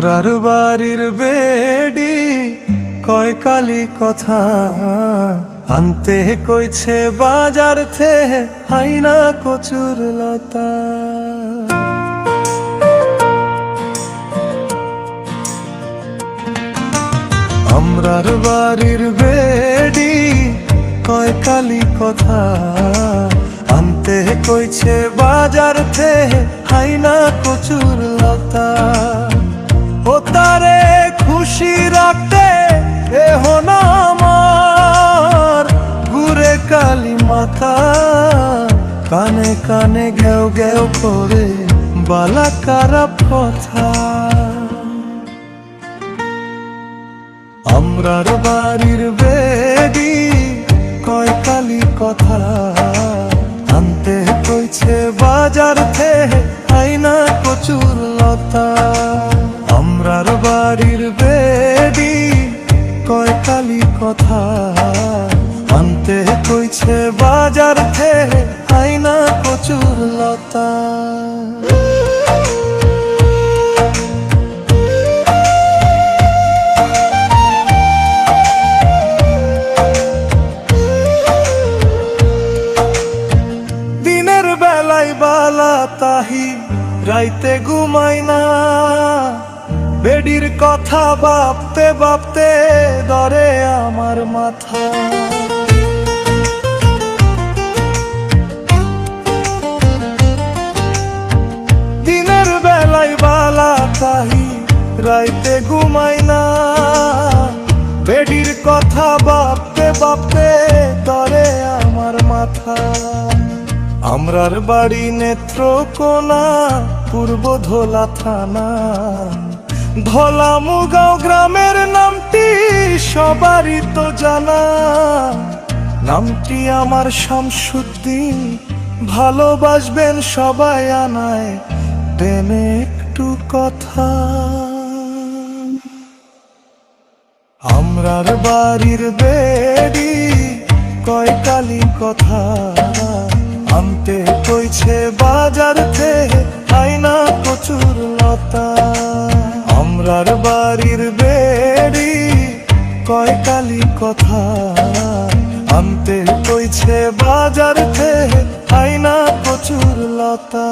আমরার বাড়ির বেডি কয় কালি কথা আনতে কইছে বাজার থে হাইনা কচুর লতা। আমরার বাড়ির বেডি কয় কালি কথা আনতে কইছে বাজার থে হাইনা কচুর লতা। ও তারে খুশি রাখতে এখন আমার ঘুরে কালী মাথা, কানে কানে ঘেউ ঘেউ করে বালা খারাপ কথা। আমরার বাড়ির বেডি কয় কালি কথা আনতে কইছে বাজার থে আইনা কচুর লতা। আমরার বাড়ির বেডি কয় কালি কথা আনতে কইছে বাজার থে আইনা কচুর লতা। দিনের বেলায় বালা তাহি রাইতে ঘুমাই না, বেডির কথা ভাবতে ভাবতে ধরে আমার মাথা। দিনের বেলায় বালা তাহি রাইতে ঘুমাই না, বেডির কথা ভাবতে ভাবতে ধরে আমার মাথা। আমরার বাড়ি নেত্রকোনা, পূর্ব ধোলা থানা, ধলা মুগাঁও গ্রামের নামটি সবারই তো জানা। নামটি আমার শামসুদ্দিন, ভালোবাসবেন সবাই আনায় দেন একটু কথা। আমরার বাড়ির বেডি কয় কালি কথা আনতে কইছে বাজার থে আইনা কচুর লতা। আমরার বাড়ির বেডি কয় কালি কথা আনতে কইছে বাজার থে আইনা কচুর লতা।